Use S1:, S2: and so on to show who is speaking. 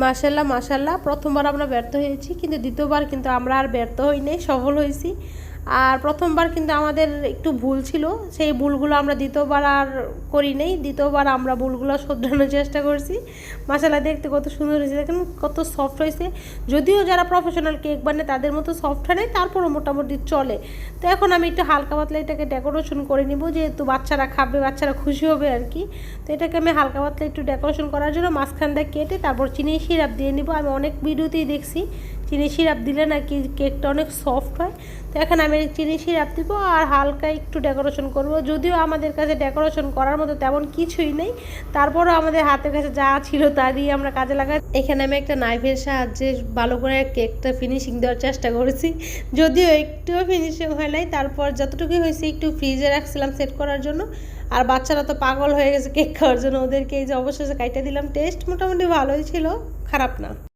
S1: মাশাল্লাহ মাশাল্লাহ, প্রথমবার আমরা ব্যর্থ হয়েছি, কিন্তু দ্বিতীয়বার কিন্তু আমরা আর ব্যর্থ হই নাই, সফল হয়েছি। আর প্রথমবার কিন্তু আমাদের একটু ভুল ছিল, সেই ভুলগুলো আমরা দ্বিতীয়বার আর করি নাই। দ্বিতীয়বার আমরা ভুলগুলো শোধরানোর চেষ্টা করছি। মাশাল্লাহ, দেখতে কত সুন্দর হয়েছে, দেখেন কত সফট হয়েছে। যদিও যারা প্রফেশনাল কেক বানায় তাদের মতো সফট হয় নাই, তারপরও মোটামুটি চলে। তো এখন আমি একটু হালকা পাতলা এটাকে ডেকোরেশন করে নিব, যেহেতু বাচ্চারা খাবে, বাচ্চারা খুশি হবে আর কি। তো এটাকে আমি হালকা পাতলা একটু ডেকোরেশন করার জন্য মাঝখান দিয়ে কেটে তারপর চিনি সিরাপ দিয়ে নিব। আমি অনেক ভিডিওতেই দেখছি চিনি সিরাপ দিলে নাকি কেকটা অনেক সফট হয়। তো এখন আমি চিনি সিরাপ দিব আর হালকা একটু ডেকোরেশন করব। যদিও আমাদের কাছে ডেকোরেশন করার মতো তেমন কিছুই নেই, তারপরও আমাদের হাতের কাছে যা ছিল তা দিয়ে আমরা কাজে লাগাই। এখানে আমি একটা নাইফের সাহায্যে ভালো করে কেকটা ফিনিশিং দেওয়ার চেষ্টা করেছি, যদিও একটুও ফিনিশিং হয় নাই। তারপর যতটুকু হয়েছে একটু ফ্রিজে রাখছিলাম সেট করার জন্য। আর বাচ্চারা তো পাগল হয়ে গেছে কেক খাওয়ার জন্য, ওদেরকে এই যে অবশেষে কাইটা দিলাম। টেস্ট মোটামুটি ভালোই ছিল, খারাপ না।